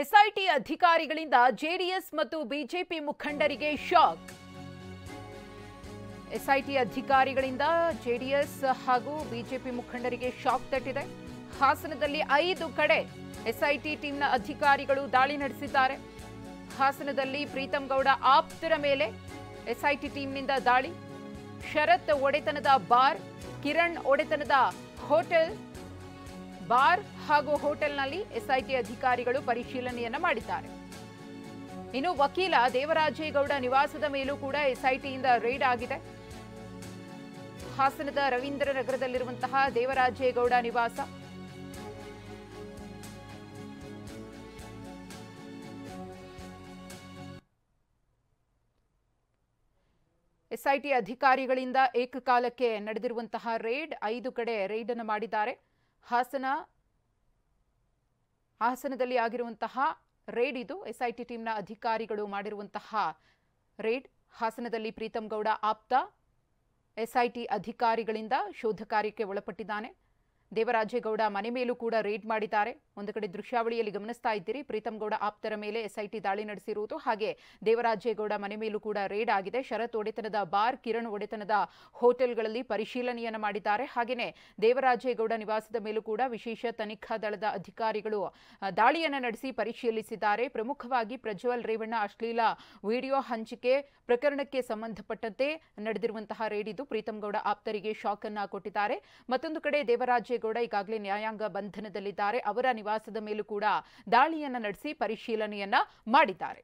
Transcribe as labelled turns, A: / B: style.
A: SIT ಅಧಿಕಾರಿಗಳಿಂದ JDS ಮತ್ತು BJP ಮುಖಂಡರಿಗೆ ಶಾಕ್. ಎಸ್ಐಟಿ ಅಧಿಕಾರಿಗಳಿಂದ ಜೆಡಿಎಸ್ ಹಾಗೂ ಬಿಜೆಪಿ ಮುಖಂಡರಿಗೆ ಶಾಕ್ ತಟ್ಟಿದೆ. ಹಾಸನದಲ್ಲಿ 5 ಕಡೆ ಎಸ್ಐಟಿ ಟೀಮ್ನ ಅಧಿಕಾರಿಗಳು ದಾಳಿ ನಡೆಸಿದ್ದಾರೆ. ಹಾಸನದಲ್ಲಿ ಪ್ರೀತಂ ಗೌಡ ಆಪ್ತರ ಮೇಲೆ ಎಸ್ಐಟಿ ಟೀಮ್ನಿಂದ ದಾಳಿ. ಶರತ್ ಒಡೆತನದ ಬಾರ್, ಕಿರಣ್ ಒಡೆತನದ ಹೋಟೆಲ್, ಬಾರ್ ಹಾಗೂ ಹೋಟೆಲ್ನಲ್ಲಿ ಎಸ್ಐಟಿ ಅಧಿಕಾರಿಗಳು ಪರಿಶೀಲನೆಯನ್ನ ಮಾಡಿದ್ದಾರೆ. ಇನ್ನು ವಕೀಲ ದೇವರಾಜೇಗೌಡ ನಿವಾಸದ ಮೇಲೂ ಕೂಡ ಎಸ್ಐಟಿಯಿಂದ ರೇಡ್ ಆಗಿದೆ. ಹಾಸನದ ರವೀಂದ್ರ ನಗರದಲ್ಲಿರುವಂತಹ ದೇವರಾಜೇಗೌಡ ನಿವಾಸ. ಎಸ್ಐಟಿ ಅಧಿಕಾರಿಗಳಿಂದ ಏಕಕಾಲಕ್ಕೆ ನಡೆದಿರುವಂತಹ ರೇಡ್, 5 ಕಡೆ ರೇಡ್ ಅನ್ನು ಮಾಡಿದ್ದಾರೆ. ಹಾಸನದಲ್ಲಿ ಆಗಿರುವಂತಹ ರೇಡ್ ಇದು. ಎಸ್ಐಟಿ ಟೀಮ್ನ ಅಧಿಕಾರಿಗಳು ಮಾಡಿರುವಂತಹ ರೇಡ್. ಹಾಸನದಲ್ಲಿ ಪ್ರೀತಂ ಗೌಡ ಆಪ್ತ ಎಸ್ಐಟಿ ಅಧಿಕಾರಿಗಳಿಂದ ಶೋಧ ಕಾರ್ಯಕ್ಕೆ ಒಳಪಟ್ಟಿದ್ದಾನೆ. ದೇವರಾಜೇಗೌಡ ಮನೆ ಮೇಲೂ ಕೂಡ ರೇಡ್ ಮಾಡಿದ್ದಾರೆ. ಒಂದು ಕಡೆ ದೃಶ್ಯಾವಳಿಯಲ್ಲಿ ಗಮನಿಸ್ತಾ ಇದ್ದೀರಿ, ಪ್ರೀತಂ ಗೌಡ ಆಪ್ತರ ಮೇಲೆ ಎಸ್ಐಟಿ ದಾಳಿ ನಡೆಸಿರುವುದು, ಹಾಗೆ ದೇವರಾಜೇಗೌಡ ಮನೆ ಮೇಲೂ ಕೂಡ ರೇಡ್ ಆಗಿದೆ. ಶರತ್ ಒಡೆತನದ ಬಾರ್, ಕಿರಣ್ ಒಡೆತನದ ಹೋಟೆಲ್ಗಳಲ್ಲಿ ಪರಿಶೀಲನೆಯನ್ನು ಮಾಡಿದ್ದಾರೆ. ಹಾಗೆಯೇ ದೇವರಾಜೇಗೌಡ ನಿವಾಸದ ಮೇಲೂ ಕೂಡ ವಿಶೇಷ ತನಿಖಾ ದಳದ ಅಧಿಕಾರಿಗಳು ದಾಳಿಯನ್ನು ನಡೆಸಿ ಪರಿಶೀಲಿಸಿದ್ದಾರೆ. ಪ್ರಮುಖವಾಗಿ ಪ್ರಜ್ವಲ್ ರೇವಣ್ಣ ಅಶ್ಲೀಲ ವಿಡಿಯೋ ಹಂಚಿಕೆ ಪ್ರಕರಣಕ್ಕೆ ಸಂಬಂಧಪಟ್ಟಂತೆ ನಡೆದಿರುವಂತಹ ರೇಡ್ ಇದು. ಪ್ರೀತಂ ಗೌಡ ಆಪ್ತರಿಗೆ ಶಾಕ್ ಅನ್ನು ಕೊಟ್ಟಿದ್ದಾರೆ. ಮತ್ತೊಂದು ಕಡೆ ದೇವರಾಜೇಗೌಡ ಈಗಾಗಲೇ ನ್ಯಾಯಾಂಗ ಬಂಧನದಲ್ಲಿದ್ದಾರೆ. ಅವರ ನಿವಾಸದ ಮೇಲೂ ಕೂಡ ದಾಳಿಯನ್ನ ನಡೆಸಿ ಪರಿಶೀಲನೆಯನ್ನ ಮಾಡಿದ್ದಾರೆ.